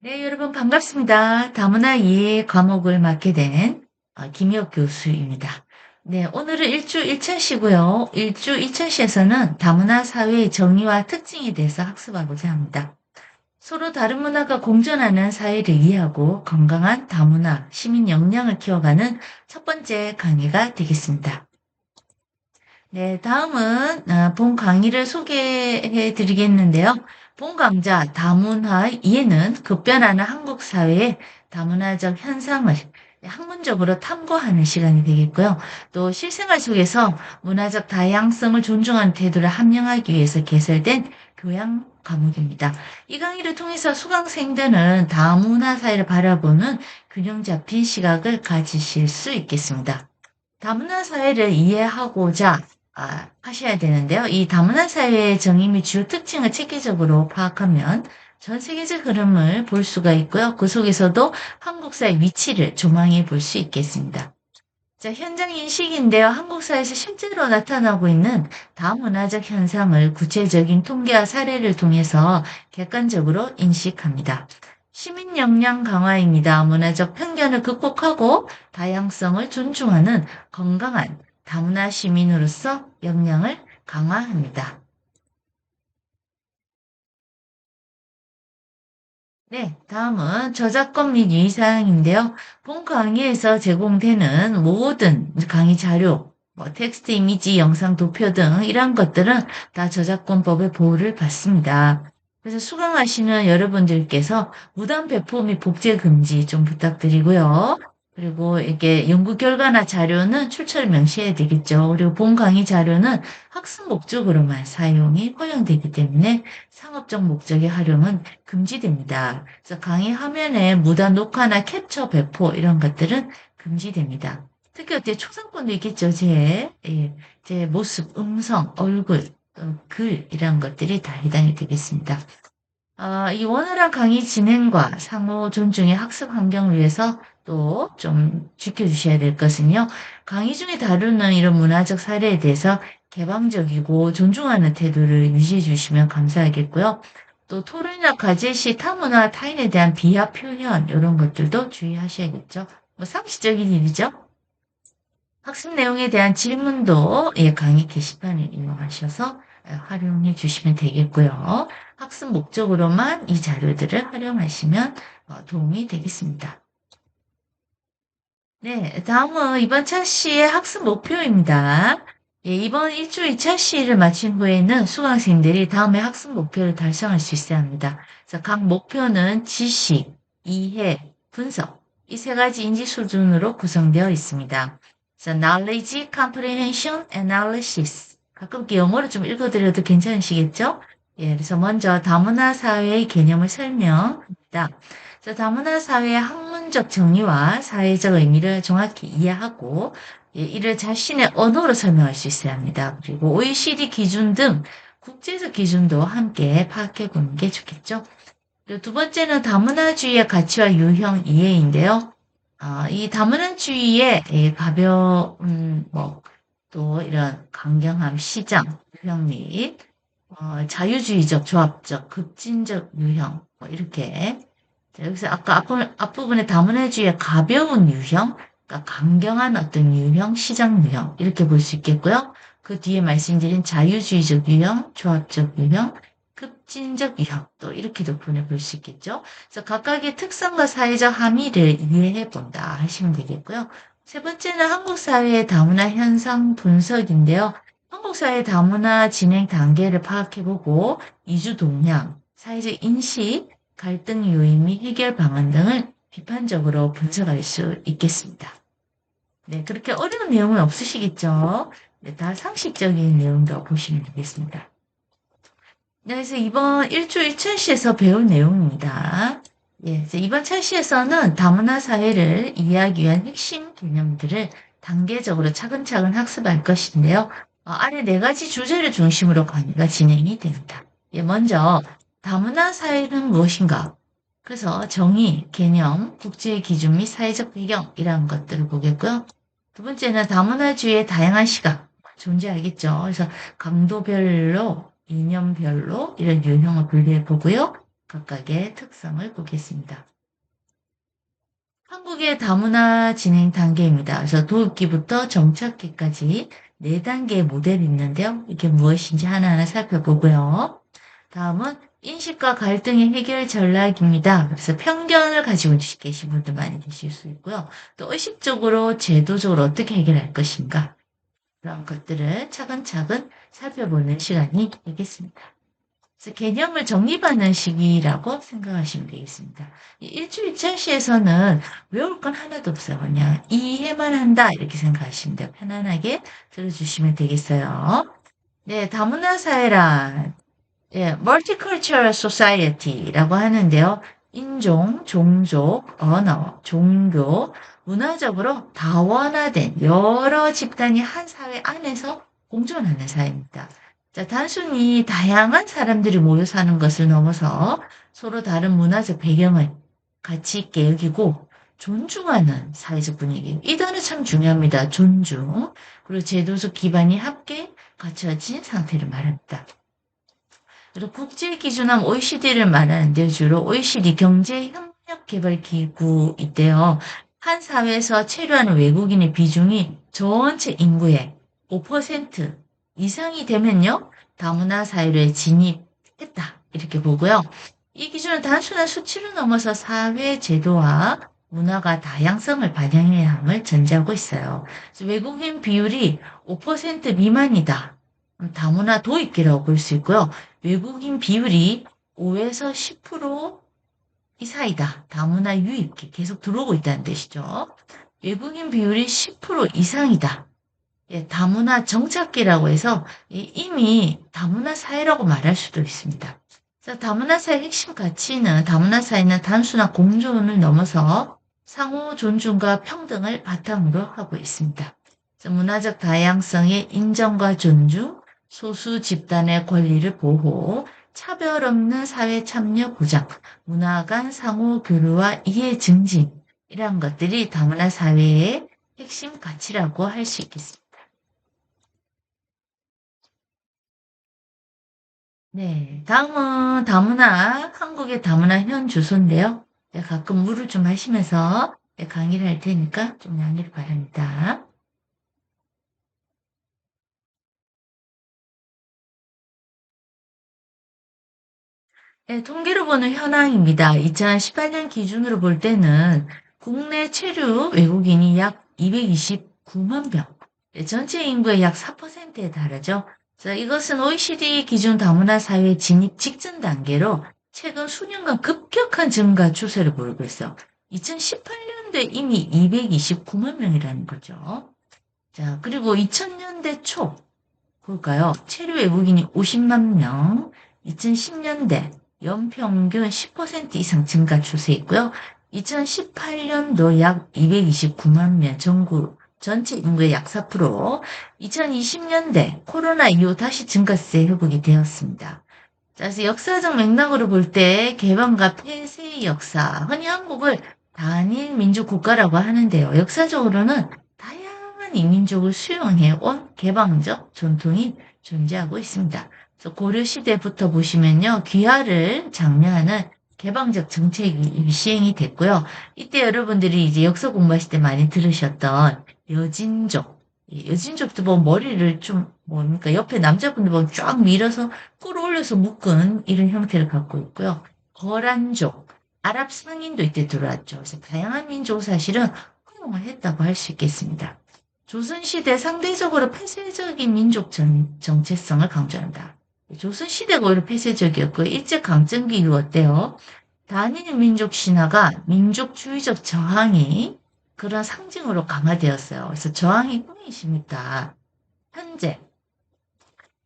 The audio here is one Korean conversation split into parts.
네, 여러분 반갑습니다. 다문화 이해 과목을 맡게 된 김희옥 교수입니다. 네, 오늘은 일주 1차시고요. 일주 2차시에서는 다문화 사회의 정의와 특징에 대해서 학습하고자 합니다. 서로 다른 문화가 공존하는 사회를 이해하고 건강한 다문화 시민 역량을 키워가는 첫 번째 강의가 되겠습니다. 네, 다음은 본 강의를 소개해 드리겠는데요. 본 강좌 다문화 이해는 급변하는 한국 사회의 다문화적 현상을 학문적으로 탐구하는 시간이 되겠고요. 또 실생활 속에서 문화적 다양성을 존중하는 태도를 함양하기 위해서 개설된 교양 과목입니다. 이 강의를 통해서 수강생들은 다문화 사회를 바라보는 균형 잡힌 시각을 가지실 수 있겠습니다. 다문화 사회를 이해하고자 하셔야 되는데요. 이 다문화 사회의 정의 및 주요 특징을 체계적으로 파악하면 전 세계적 흐름을 볼 수가 있고요. 그 속에서도 한국 사회 위치를 조망해 볼 수 있겠습니다. 자, 현장 인식인데요. 한국 사회에서 실제로 나타나고 있는 다문화적 현상을 구체적인 통계와 사례를 통해서 객관적으로 인식합니다. 시민 역량 강화입니다. 문화적 편견을 극복하고 다양성을 존중하는 건강한 다문화 시민으로서 역량을 강화합니다. 네, 다음은 저작권 및 유의사항인데요. 본 강의에서 제공되는 모든 강의 자료, 텍스트, 이미지, 영상, 도표 등 이런 것들은 다 저작권법의 보호를 받습니다. 그래서 수강하시는 여러분들께서 무단 배포 및 복제 금지 좀 부탁드리고요. 그리고 이게 연구 결과나 자료는 출처를 명시해야 되겠죠. 그리고 본 강의 자료는 학습 목적으로만 사용이 허용되기 때문에 상업적 목적의 활용은 금지됩니다. 그래서 강의 화면에 무단 녹화나 캡처, 배포 이런 것들은 금지됩니다. 특히 어때 초상권도 있겠죠. 제 모습, 음성, 얼굴, 글 이런 것들이 다 해당이 되겠습니다. 이 원활한 강의 진행과 상호 존중의 학습 환경을 위해서 또 좀 지켜주셔야 될 것은요. 강의 중에 다루는 이런 문화적 사례에 대해서 개방적이고 존중하는 태도를 유지해 주시면 감사하겠고요. 또 토론이나 과제 시 타문화 타인에 대한 비하 표현 이런 것들도 주의하셔야겠죠. 뭐 상식적인 일이죠. 학습 내용에 대한 질문도 강의 게시판을 이용하셔서 활용해 주시면 되겠고요. 학습 목적으로만 이 자료들을 활용하시면 도움이 되겠습니다. 네, 다음은 이번 차시의 학습 목표입니다. 예, 이번 1주 2차 시를 마친 후에는 수강생들이 다음에 학습 목표를 달성할 수 있어야 합니다. 그래서 각 목표는 지식, 이해, 분석, 이 세 가지 인지 수준으로 구성되어 있습니다. 그래서 knowledge, comprehension, analysis. 가끔 이렇게 영어로 좀 읽어드려도 괜찮으시겠죠? 예, 그래서 먼저 다문화 사회의 개념을 설명합니다. 그래서 다문화 사회의 학문적 정의와 사회적 의미를 정확히 이해하고 예, 이를 자신의 언어로 설명할 수 있어야 합니다. 그리고 OECD 기준 등 국제적 기준도 함께 파악해 보는 게 좋겠죠. 그리고 두 번째는 다문화주의의 가치와 유형 이해인데요. 이 다문화주의의 가벼운 또 이런 강경함, 시장, 유형 및 자유주의적, 조합적, 급진적 유형 이렇게 자, 여기서 아까 앞부분에 다문화주의의 가벼운 유형, 그러니까 강경한 어떤 유형, 시장 유형 이렇게 볼 수 있겠고요. 그 뒤에 말씀드린 자유주의적 유형, 조합적 유형, 급진적 유형 또 이렇게도 보내볼 수 있겠죠. 그래서 각각의 특성과 사회적 함의를 이해해 본다 하시면 되겠고요. 세 번째는 한국 사회의 다문화 현상 분석인데요. 한국 사회 다문화 진행 단계를 파악해보고 이주 동향, 사회적 인식, 갈등 요인 및 해결 방안 등을 비판적으로 분석할 수 있겠습니다. 네, 그렇게 어려운 내용은 없으시겠죠? 네, 다 상식적인 내용도 보시면 되겠습니다. 네, 그래서 이번 1주 1차시에서 배운 내용입니다. 예, 이제 이번 차시에서는 다문화 사회를 이해하기 위한 핵심 개념들을 단계적으로 차근차근 학습할 것인데요. 아래 네 가지 주제를 중심으로 강의가 진행이 됩니다. 예, 먼저 다문화 사회는 무엇인가? 그래서 정의, 개념, 국제 기준 및 사회적 배경 이런 것들을 보겠고요. 두 번째는 다문화주의의 다양한 시각 존재하겠죠. 그래서 강도별로, 이념별로 이런 유형을 분류해 보고요. 각각의 특성을 보겠습니다. 한국의 다문화 진행 단계입니다. 그래서 도입기부터 정착기까지 4단계의 모델이 있는데요. 이게 무엇인지 하나하나 살펴보고요. 다음은 인식과 갈등의 해결 전략입니다. 그래서 편견을 가지고 계신 분들 많이 계실 수 있고요. 또 의식적으로, 제도적으로 어떻게 해결할 것인가. 그런 것들을 차근차근 살펴보는 시간이 되겠습니다. 그래서 개념을 정립하는 시기라고 생각하시면 되겠습니다. 일주일 첼시에서는 외울 건 하나도 없어요. 그냥 이해만 한다 이렇게 생각하시면 돼요. 편안하게 들어주시면 되겠어요. 네, 다문화 사회란 Multicultural Society라고 하는데요. 인종, 종족, 언어, 종교, 문화적으로 다원화된 여러 집단이 한 사회 안에서 공존하는 사회입니다. 자, 단순히 다양한 사람들이 모여 사는 것을 넘어서 서로 다른 문화적 배경을 가치 있게 여기고 존중하는 사회적 분위기. 이 단어 참 중요합니다. 존중. 그리고 제도적 기반이 함께 갖춰진 상태를 말합니다. 그리고 국제 기준함 OECD를 말하는데 주로 OECD 경제협력개발기구인데요. 한 사회에서 체류하는 외국인의 비중이 전체 인구의 5% 이상이 되면요. 다문화 사회로 진입했다. 이렇게 보고요. 이 기준은 단순한 수치를 넘어서 사회 제도와 문화가 다양성을 반영해야 함을 전제하고 있어요. 외국인 비율이 5% 미만이다. 다문화 도입기라고 볼 수 있고요. 외국인 비율이 5에서 10% 이상이다. 다문화 유입기 계속 들어오고 있다는 뜻이죠. 외국인 비율이 10% 이상이다. 예, 다문화 정착기라고 해서 이미 다문화 사회라고 말할 수도 있습니다. 다문화 사회의 핵심 가치는 다문화 사회는 단순한 공존을 넘어서 상호 존중과 평등을 바탕으로 하고 있습니다. 문화적 다양성의 인정과 존중, 소수 집단의 권리를 보호, 차별 없는 사회 참여 보장, 문화 간 상호 교류와 이해 증진 이런 것들이 다문화 사회의 핵심 가치라고 할 수 있겠습니다. 네, 다음은 다문화, 한국의 다문화 현 주소인데요. 네, 가끔 물을 좀 마시면서 강의를 할 테니까 좀 양해를 바랍니다. 네, 통계로 보는 현황입니다. 2018년 기준으로 볼 때는 국내 체류 외국인이 약 229만 명, 네, 전체 인구의 약 4%에 달하죠. 자, 이것은 OECD 기준 다문화 사회 진입 직전 단계로 최근 수년간 급격한 증가 추세를 보이고 있어요. 2018년도에 이미 229만 명이라는 거죠. 자, 그리고 2000년대 초 볼까요? 체류 외국인이 50만 명, 2010년대 연평균 10% 이상 증가 추세 있고요. 2018년도 약 229만 명, 전국 전체 인구의 약 4%, 2020년대 코로나 이후 다시 증가세 회복이 되었습니다. 자, 그래서 역사적 맥락으로 볼 때 개방과 폐쇄의 역사, 흔히 한국을 단일 민족 국가라고 하는데요. 역사적으로는 다양한 이민족을 수용해온 개방적 전통이 존재하고 있습니다. 그래서 고려시대부터 보시면요. 귀화를 장려하는 개방적 정책이 시행이 됐고요. 이때 여러분들이 이제 역사 공부하실 때 많이 들으셨던 여진족, 여진족도 뭐 머리를 좀 뭡니까 옆에 남자분들 보면 쫙 밀어서 끌어올려서 묶은 이런 형태를 갖고 있고요. 거란족, 아랍 상인도 이때 들어왔죠. 그래서 다양한 민족 사실은 허용을 했다고 할 수 있겠습니다. 조선시대 상대적으로 폐쇄적인 민족 정체성을 강조한다. 조선시대가 오히려 폐쇄적이었고 일제강점기 이후 어때요? 단일 민족 신화가 민족주의적 저항이 그런 상징으로 강화되었어요. 그래서 저항이 꿈이십니까? 현재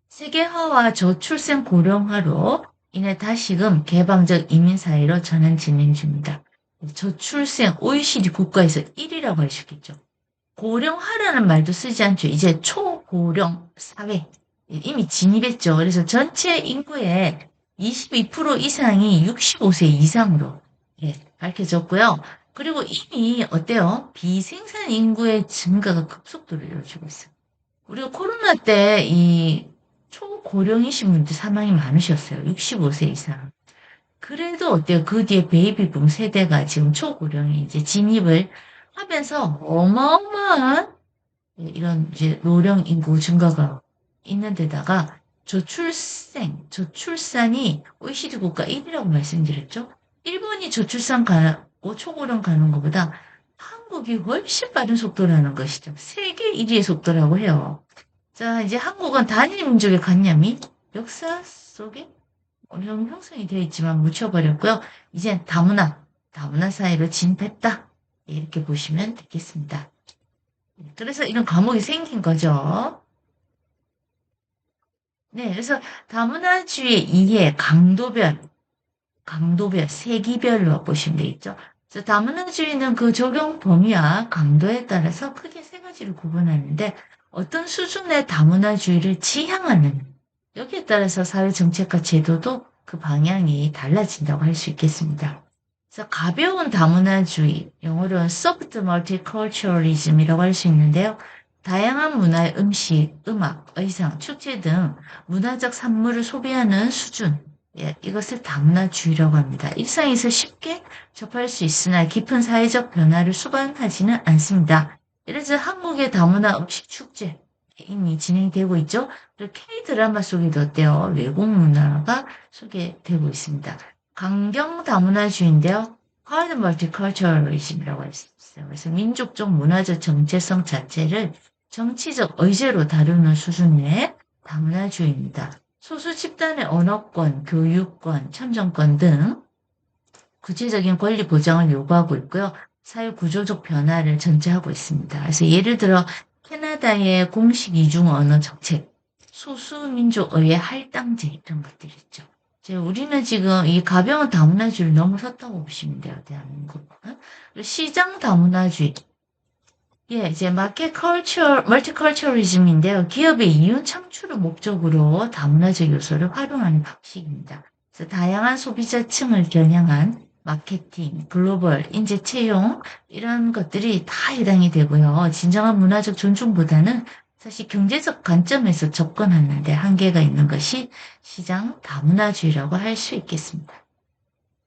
세계화와 저출생 고령화로 인해 다시금 개방적 이민사회로 전환 진행 중입니다. 저출생 OECD 국가에서 1위라고 할 수 있겠죠. 고령화라는 말도 쓰지 않죠. 이제 초고령 사회 이미 진입했죠. 그래서 전체 인구의 22% 이상이 65세 이상으로 밝혀졌고요. 그리고 이미 어때요? 비생산 인구의 증가가 급속도로 이루어지고 있어요. 우리가 코로나 때 이 초고령이신 분들 사망이 많으셨어요. 65세 이상. 그래도 어때요? 그 뒤에 베이비붐 세대가 지금 초고령에 이제 진입을 하면서 어마어마한 이런 이제 노령 인구 증가가 있는 데다가 저출산이 OECD 국가 1위라고 말씀드렸죠? 일본이 저출산 가고 초고령 가는 것보다 한국이 훨씬 빠른 속도라는 것이죠. 세계 1위의 속도라고 해요. 자, 이제 한국은 단일 민족의 관념이 역사 속에 어느 정도 형성이 되어 있지만 묻혀버렸고요. 이제 다문화 사회로 진입했다. 이렇게 보시면 되겠습니다. 그래서 이런 과목이 생긴 거죠. 네, 그래서 다문화주의 이해 강도별, 세기별로 보시면 되겠죠. 그래서 다문화주의는 그 적용 범위와 강도에 따라서 크게 세 가지로 구분하는데 어떤 수준의 다문화주의를 지향하는 여기에 따라서 사회 정책과 제도도 그 방향이 달라진다고 할 수 있겠습니다. 그래서 가벼운 다문화주의, 영어로는 soft multiculturalism이라고 할 수 있는데요. 다양한 문화의 음식, 음악, 의상, 축제 등 문화적 산물을 소비하는 수준, 예, 이것을 다문화주의라고 합니다. 일상에서 쉽게 접할 수 있으나 깊은 사회적 변화를 수반하지는 않습니다. 예를 들어 한국의 다문화 음식 축제 이미 진행되고 있죠. 그리고 K-드라마 속에도 어때요? 외국 문화가 소개되고 있습니다. 강경 다문화주의인데요. Hard Multiculturalism이라고 할 수 있어요. 그래서 민족적 문화적 정체성 자체를 정치적 의제로 다루는 수준의 다문화주의입니다. 소수 집단의 언어권, 교육권, 참정권 등 구체적인 권리 보장을 요구하고 있고요. 사회 구조적 변화를 전제하고 있습니다. 그래서 예를 들어 캐나다의 공식 이중 언어 정책, 소수민족의회 할당제 이런 것들이 있죠. 우리는 지금 이 가벼운 다문화주의를 넘어섰다고 보시면 돼요. 대한민국은. 시장 다문화주의. 예, 이제 마켓 컬처, 멀티컬처리즘인데요. 기업의 이윤 창출을 목적으로 다문화적 요소를 활용하는 방식입니다. 그래서 다양한 소비자층을 겨냥한 마케팅, 글로벌, 인재 채용 이런 것들이 다 해당이 되고요. 진정한 문화적 존중보다는 사실 경제적 관점에서 접근하는 데 한계가 있는 것이 시장 다문화주의라고 할 수 있겠습니다.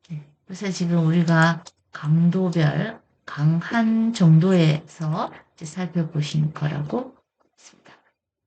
네, 그래서 지금 우리가 강도별 강한 정도에서 이제 살펴보신 거라고 했습니다.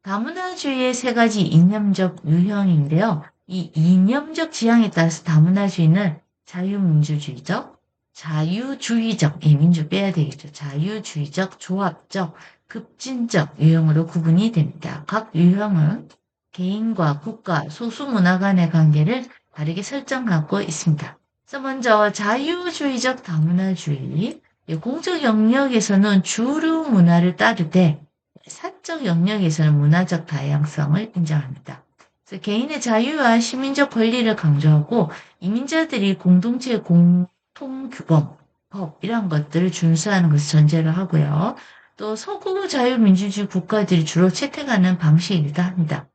다문화주의의 세 가지 이념적 유형인데요. 이 이념적 지향에 따라서 다문화주의는 자유민주주의적, 자유주의적, 민주 빼야 되겠죠. 자유주의적, 조합적, 급진적 유형으로 구분이 됩니다. 각 유형은 개인과 국가, 소수문화 간의 관계를 다르게 설정하고 있습니다. 그래서 먼저 자유주의적 다문화주의, 공적 영역에서는 주류 문화를 따르되 사적 영역에서는 문화적 다양성을 인정합니다. 그래서 개인의 자유와 시민적 권리를 강조하고 이민자들이 공동체의 공통규범, 법 이런 것들을 준수하는 것을 전제로 하고요. 또 서구 자유민주주의 국가들이 주로 채택하는 방식이기도 합니다.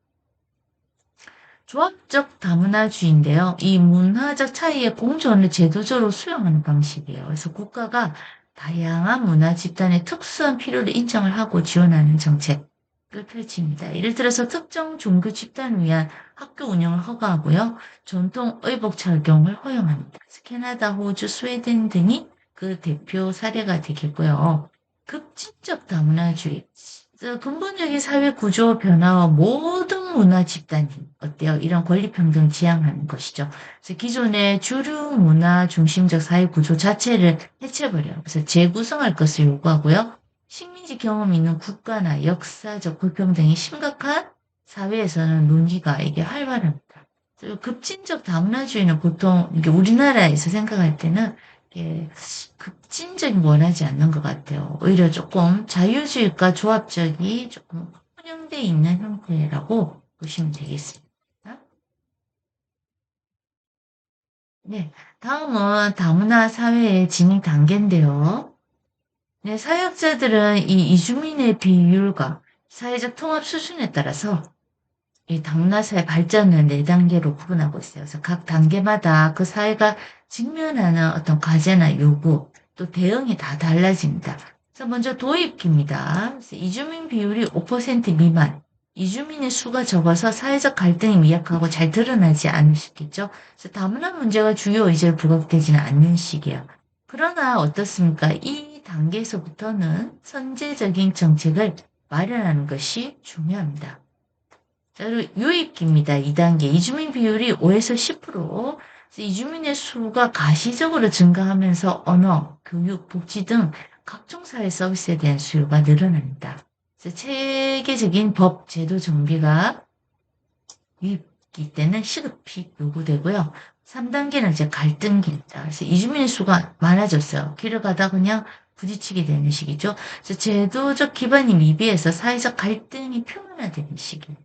조합적 다문화주의인데요. 이 문화적 차이의 공존을 제도적으로 수용하는 방식이에요. 그래서 국가가 다양한 문화 집단의 특수한 필요를 인정을 하고 지원하는 정책을 펼칩니다. 예를 들어서 특정 종교 집단을 위한 학교 운영을 허가하고요. 전통 의복 착용을 허용합니다. 캐나다, 호주, 스웨덴 등이 그 대표 사례가 되겠고요. 급진적 다문화주의. 근본적인 사회 구조 변화와 모든 문화 집단이 어때요? 이런 권리평등 지향하는 것이죠. 그래서 기존의 주류 문화 중심적 사회 구조 자체를 해체해버려요. 그래서 재구성할 것을 요구하고요. 식민지 경험이 있는 국가나 역사적 불평등이 심각한 사회에서는 논의가 이게 활발합니다. 급진적 다문화주의는 보통 이게 우리나라에서 생각할 때는 이게 급진적인 원하지 않는 것 같아요. 오히려 조금 자유주의과 조합적이 조금 혼용되어 있는 형태라고 보시면 되겠습니다. 네, 다음은 다문화 사회의 진입 단계인데요. 네, 사역자들은 이 이주민의 비율과 사회적 통합 수준에 따라서 이 다문화 사회 발전을 네 단계로 구분하고 있어요. 그래서 각 단계마다 그 사회가 직면하는 어떤 과제나 요구, 또 대응이 다 달라집니다. 그래서 먼저 도입기입니다. 그래서 이주민 비율이 5% 미만, 이주민의 수가 적어서 사회적 갈등이 미약하고 잘 드러나지 않을 수 있겠죠. 그래서 다문화 문제가 주요 의제로 부각되지는 않는 시기예요. 그러나 어떻습니까? 이 단계에서부터는 선제적인 정책을 마련하는 것이 중요합니다. 자, 그리고 유입기입니다. 2단계. 이주민 비율이 5에서 10%. 이주민의 수가 가시적으로 증가하면서 언어, 교육, 복지 등 각종 사회 서비스에 대한 수요가 늘어납니다. 체계적인 법, 제도 정비가 유입기 때는 시급히 요구되고요. 3단계는 이제 갈등기입니다. 그래서 이주민의 수가 많아졌어요. 길을 가다 그냥 부딪히게 되는 시기죠. 그래서 제도적 기반이 미비해서 사회적 갈등이 표면화되는 시기.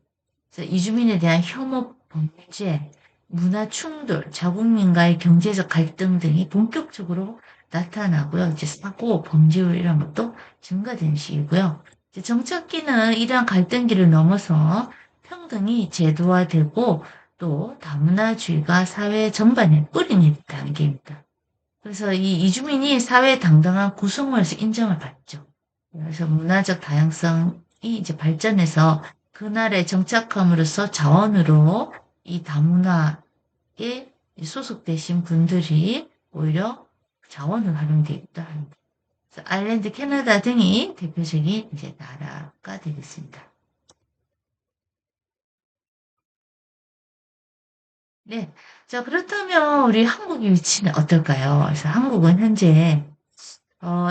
이주민에 대한 혐오, 범죄, 문화 충돌, 자국민과의 경제적 갈등 등이 본격적으로 나타나고요. 이제 사고, 범죄율 이런 것도 증가되는 시기고요. 이제 정착기는 이러한 갈등기를 넘어서 평등이 제도화되고 또 다문화주의가 사회 전반에 뿌리는 단계입니다. 그래서 이 이주민이 사회 당당한 구성원에서 인정을 받죠. 그래서 문화적 다양성이 이제 발전해서 그날에 정착함으로써 자원으로 이 다문화에 소속되신 분들이 오히려 자원을 활용되기도 합니다. 그래서 아일랜드, 캐나다 등이 대표적인 이제 나라가 되겠습니다. 네. 자, 그렇다면 우리 한국의 위치는 어떨까요? 그래서 한국은 현재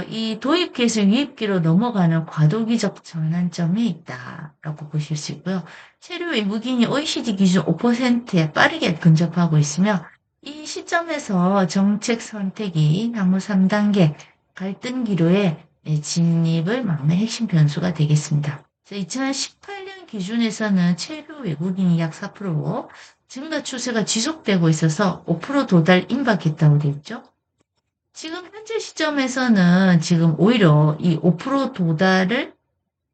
이 도입기에서 유입기로 넘어가는 과도기적 전환점이 있다라고 보실 수 있고요. 체류 외국인이 OECD 기준 5%에 빠르게 근접하고 있으며 이 시점에서 정책 선택이 향후 3단계 갈등 기로에 진입을 막는 핵심 변수가 되겠습니다. 2018년 기준에서는 체류 외국인이 약 4%, 증가 추세가 지속되고 있어서 5% 도달 임박했다고 되어 있죠. 지금 현재 시점에서는 지금 오히려 이 5% 도달을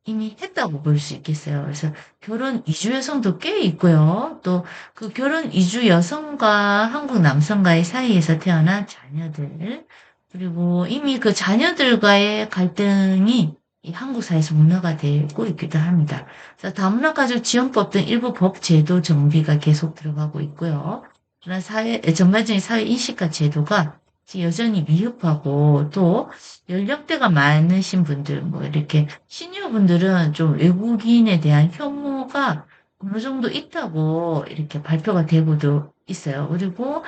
이미 했다고 볼 수 있겠어요. 그래서 결혼 이주 여성도 꽤 있고요. 또 그 결혼 이주 여성과 한국 남성과의 사이에서 태어난 자녀들, 그리고 이미 그 자녀들과의 갈등이 이 한국 사회에서 문화가 되고 있기도 합니다. 그래서 다문화 가족 지원법 등 일부 법 제도 정비가 계속 들어가고 있고요. 그런 사회, 전반적인 사회 인식과 제도가 여전히 미흡하고 또 연령대가 많으신 분들, 뭐 이렇게 시니어분들은 좀 외국인에 대한 혐오가 어느 정도 있다고 이렇게 발표가 되고도 있어요. 그리고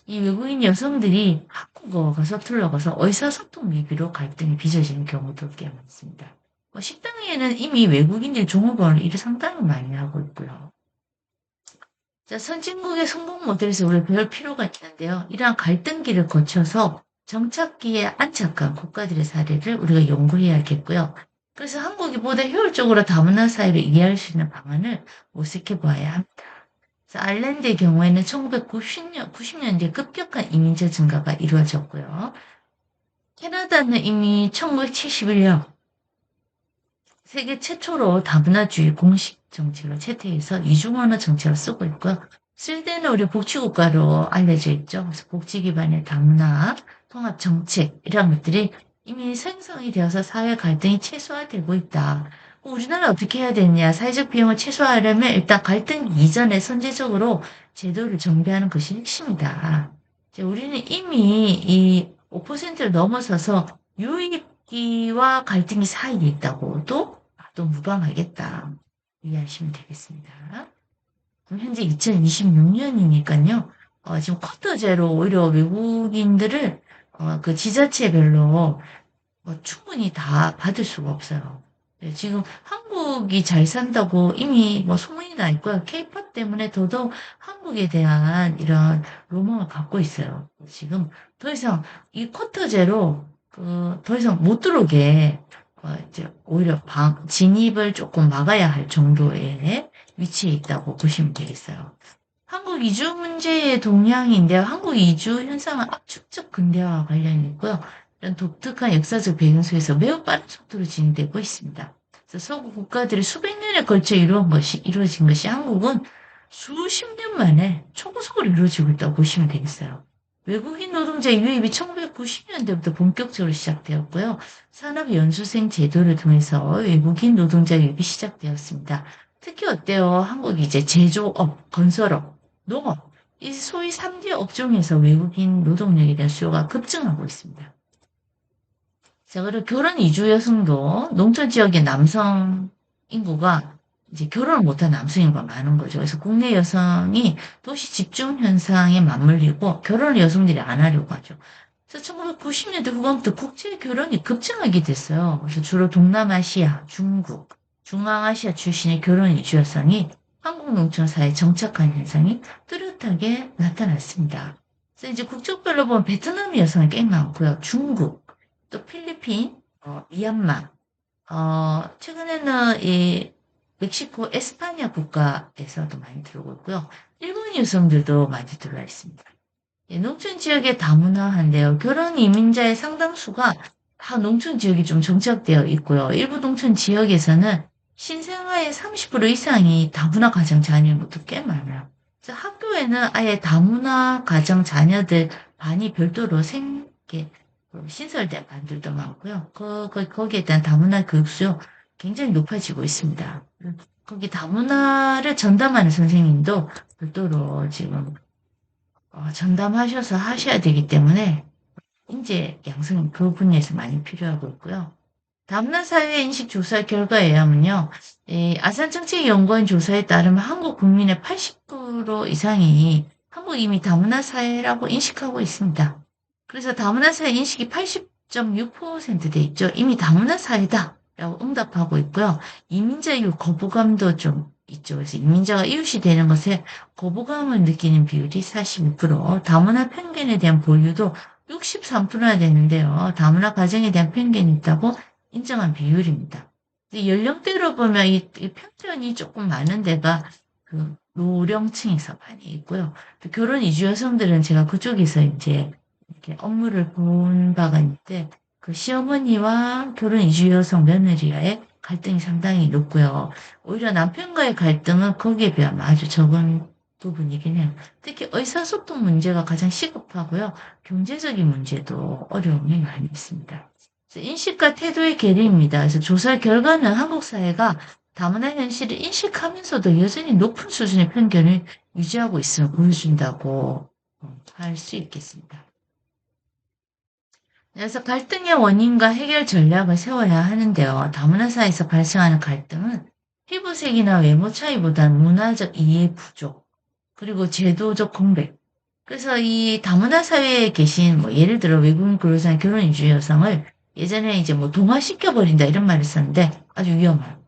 이 외국인 여성들이 한국어가 서툴러가서 의사소통 미비로 갈등이 빚어지는 경우도 꽤 많습니다. 식당에는 이미 외국인들 종업원을 일을 상당히 많이 하고 있고요. 자, 선진국의 성공 모델에서 우리가 배울 필요가 있는데요. 이러한 갈등기를 거쳐서 정착기에 안착한 국가들의 사례를 우리가 연구해야겠고요. 그래서 한국이 보다 효율적으로 다문화 사회를 이해할 수 있는 방안을 모색해 보아야 합니다. 그래서 아일랜드의 경우에는 1990년대 급격한 이민자 증가가 이루어졌고요. 캐나다는 이미 1971년 세계 최초로 다문화주의 공식 정책을 채택해서 이중언어 정책을 쓰고 있고요. 스웨덴은 우리 복지국가로 알려져 있죠. 그래서 복지 기반의 다문화 통합 정책 이런 것들이 이미 생성이 되어서 사회 갈등이 최소화되고 있다. 우리나라 어떻게 해야 되느냐? 사회적 비용을 최소화하려면 일단 갈등 이전에 선제적으로 제도를 정비하는 것이 핵심이다. 이제 우리는 이미 이 5%를 넘어서서 유입기와 갈등이 사이에 있다고 또 무방하겠다. 이해하시면 되겠습니다. 그럼 현재 2026년이니까요. 지금 쿼터 제로 오히려 외국인들을 그 지자체별로 충분히 다 받을 수가 없어요. 네, 지금 한국이 잘 산다고 이미 뭐 소문이 나 있고요. 케이팝 때문에 더더욱 한국에 대한 이런 로망을 갖고 있어요. 지금 더 이상 이 쿼터 제로 더 이상 못 들어오게 이제 오히려 진입을 조금 막아야 할 정도의 위치에 있다고 보시면 되겠어요. 한국 이주 문제의 동향인데요. 한국 이주 현상은 압축적 근대화와 관련이 있고요. 이런 독특한 역사적 배경 속에서 매우 빠른 속도로 진행되고 있습니다. 그래서 서구 국가들이 수백 년에 걸쳐 이루어진 것이 한국은 수십 년 만에 초고속으로 이루어지고 있다고 보시면 되겠어요. 외국인 노동자 유입이 1990년대부터 본격적으로 시작되었고요. 산업연수생 제도를 통해서 외국인 노동자 유입이 시작되었습니다. 특히 어때요? 한국이 이제 제조업, 건설업, 농업, 이 소위 3대 업종에서 외국인 노동력에 대한 수요가 급증하고 있습니다. 자, 그리고 결혼 이주 여성도 농촌 지역의 남성 인구가 이제 결혼을 못한 남성 인구가 많은 거죠. 그래서 국내 여성이 도시 집중 현상에 맞물리고 결혼을 여성들이 안 하려고 하죠. 그래서 1990년대 후반부터 국제 결혼이 급증하게 됐어요. 그래서 주로 동남아시아, 중국, 중앙아시아 출신의 결혼 이주 여성이 한국 농촌 사회에 정착한 현상이 뚜렷하게 나타났습니다. 그래서 이제 국적별로 보면 베트남 여성이 꽤 많고요. 중국, 또 필리핀, 미얀마, 최근에는 이 멕시코, 에스파냐 국가에서도 많이 들어오고 있고요. 일본 여성들도 많이 들어와 있습니다. 예, 농촌 지역의 다문화한데요. 결혼 이민자의 상당수가 다 농촌 지역이 좀 정착되어 있고요. 일부 농촌 지역에서는 신생아의 30% 이상이 다문화 가정 자녀인 것도 꽤 많아요. 그래서 학교에는 아예 다문화 가정 자녀들 반이 별도로 신설된 반들도 많고요. 거기에 대한 다문화 교육 수요 굉장히 높아지고 있습니다. 거기 다문화를 전담하는 선생님도 별도로 지금 전담하셔서 하셔야 되기 때문에 인재 양성 그 분야에서 많이 필요하고 있고요. 다문화 사회 인식 조사 결과에 의하면요. 이 아산정책연구원 조사에 따르면 한국 국민의 80% 이상이 한국 이미 다문화 사회라고 인식하고 있습니다. 그래서 다문화 사회 인식이 80.6%돼 있죠. 이미 다문화 사회다 라고 응답하고 있고요. 이민자 이후 거부감도 좀 있죠. 그래서 이민자가 이웃이 되는 것에 거부감을 느끼는 비율이 42%, 다문화 편견에 대한 보유도 63%나 되는데요. 다문화 가정에 대한 편견이 있다고 인정한 비율입니다. 연령대로 보면 이 편견이 조금 많은 데가 그 노령층에서 많이 있고요. 또 결혼 이주 여성들은 제가 그쪽에서 이제 이렇게 업무를 본 바가 있는데 그 시어머니와 결혼 이주 여성 며느리와의 갈등이 상당히 높고요. 오히려 남편과의 갈등은 거기에 비하면 아주 적은 부분이긴 해요. 특히 의사소통 문제가 가장 시급하고요. 경제적인 문제도 어려움이 많이 있습니다. 인식과 태도의 괴리입니다. 그래서 조사 결과는 한국 사회가 다문화 현실을 인식하면서도 여전히 높은 수준의 편견을 유지하고 있음을 보여준다고 할 수 있겠습니다. 그래서 갈등의 원인과 해결 전략을 세워야 하는데요. 다문화 사회에서 발생하는 갈등은 피부색이나 외모 차이보다는 문화적 이해 부족, 그리고 제도적 공백. 그래서 이 다문화 사회에 계신 뭐 예를 들어 외국인 근로자 결혼 이주 여성을 예전에 이제 뭐 동화시켜버린다 이런 말을 썼는데 아주 위험해요.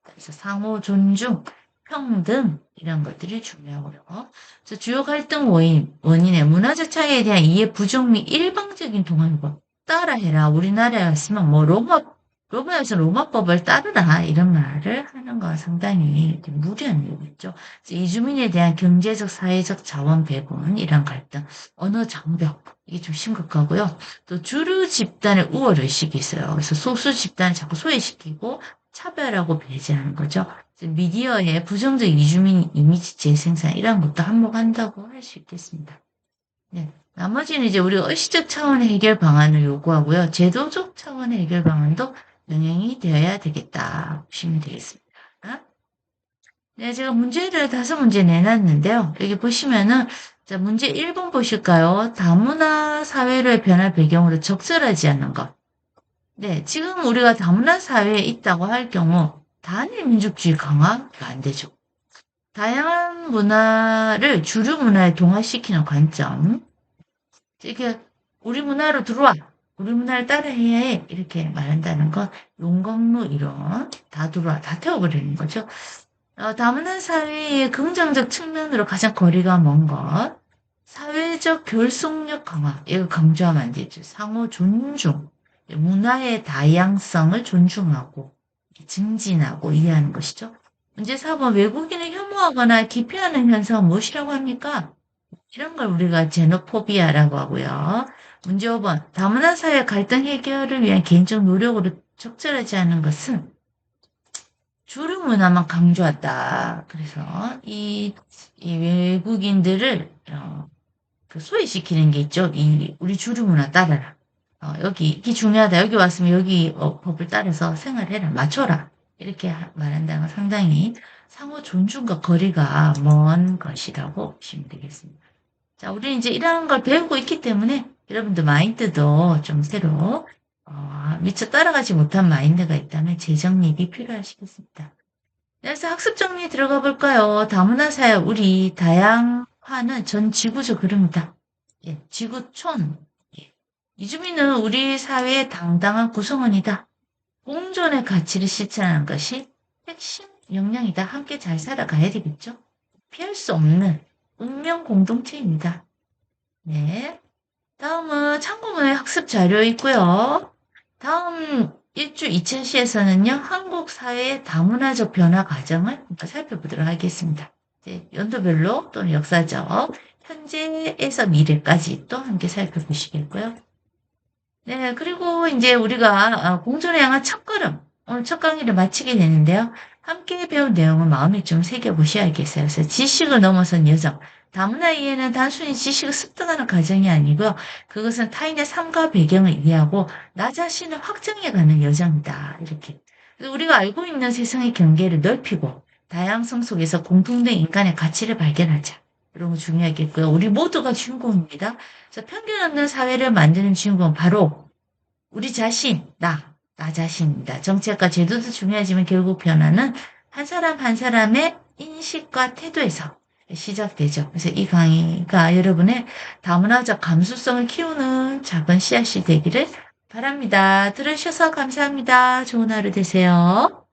그래서 상호 존중, 평등 이런 것들이 중요하고요. 그래서 주요 갈등 원인의 문화적 차이에 대한 이해 부족 및 일방적인 동아이고 따라해라. 우리나라였으면 뭐 로마에서 로마법을 따르라 이런 말을 하는 건 상당히 무리한 얘기죠. 이주민에 대한 경제적, 사회적 자원 배분 이런 갈등, 언어 장벽 이게 좀 심각하고요. 또 주류 집단의 우월 의식이 있어요. 그래서 소수 집단을 자꾸 소외시키고 차별하고 배제하는 거죠. 미디어의 부정적 이주민 이미지 재생산 이런 것도 한몫한다고 할 수 있겠습니다. 네. 나머지는 이제 우리가 의식적 차원의 해결 방안을 요구하고요. 제도적 차원의 해결 방안도 병행이 되어야 되겠다 보시면 되겠습니다. 네, 제가 문제를 5문제 내놨는데요. 여기 보시면은 자, 문제 1번 보실까요? 다문화 사회로의 변화 배경으로 적절하지 않는 것. 네, 지금 우리가 다문화 사회에 있다고 할 경우 단일 민족주의 강화가 안 되죠. 다양한 문화를 주류 문화에 동화시키는 관점. 이렇게 우리 문화로 들어와. 우리 문화를 따라해야 해. 이렇게 말한다는 건 용광로 이론 다 들어와. 다 태워버리는 거죠. 다문화 사회의 긍정적 측면으로 가장 거리가 먼 것. 사회적 결속력 강화. 이거 강조하면 안 되죠. 상호 존중. 문화의 다양성을 존중하고 증진하고 이해하는 것이죠. 문제 4번 외국인을 혐오하거나 기피하는 현상은 무엇이라고 합니까? 이런 걸 우리가 제노포비아라고 하고요. 문제 5번 다문화 사회 갈등 해결을 위한 개인적 노력으로 적절하지 않은 것은 주류 문화만 강조한다. 그래서 이 외국인들을 그 소외시키는 게 있죠. 우리 주류 문화 따라라. 여기 이게 중요하다. 여기 왔으면 여기 법을 따라서 생활해라. 맞춰라. 이렇게 말한다는 건 상당히 상호 존중과 거리가 먼 것이라고 보시면 되겠습니다. 자, 우리는 이제 이런 걸 배우고 있기 때문에 여러분들 마인드도 좀 새로 미처 따라가지 못한 마인드가 있다면 재정립이 필요하시겠습니다. 그래서 학습 정리 들어가 볼까요? 다문화사회 우리 다양화는 전 지구적 흐름이다. 예, 지구촌. 예. 이주민은 우리 사회의 당당한 구성원이다. 공존의 가치를 실천하는 것이 핵심 역량이다. 함께 잘 살아가야 되겠죠? 피할 수 없는 운명 공동체입니다. 네. 다음은 참고문의 학습 자료 있고요. 다음 1주 2차시에서는요. 한국 사회의 다문화적 변화 과정을 살펴보도록 하겠습니다. 이제 연도별로 또는 역사적, 현재에서 미래까지 또 함께 살펴보시겠고요. 네, 그리고 이제 우리가 공존에 향한 첫걸음, 오늘 첫 강의를 마치게 되는데요. 함께 배운 내용을 마음에 좀 새겨보셔야겠어요. 그래서 지식을 넘어선 여정. 다문화 이해는 단순히 지식을 습득하는 과정이 아니고요. 그것은 타인의 삶과 배경을 이해하고 나 자신을 확장해가는 여정이다. 이렇게. 그래서 우리가 알고 있는 세상의 경계를 넓히고 다양성 속에서 공통된 인간의 가치를 발견하자. 이런 거 중요하겠고요. 우리 모두가 주인공입니다. 그래서 편견 없는 사회를 만드는 주인공은 바로 우리 자신, 나 자신입니다. 정책과 제도도 중요하지만 결국 변화는 한 사람 한 사람의 인식과 태도에서 시작되죠. 그래서 이 강의가 여러분의 다문화적 감수성을 키우는 작은 씨앗이 되기를 바랍니다. 들으셔서 감사합니다. 좋은 하루 되세요.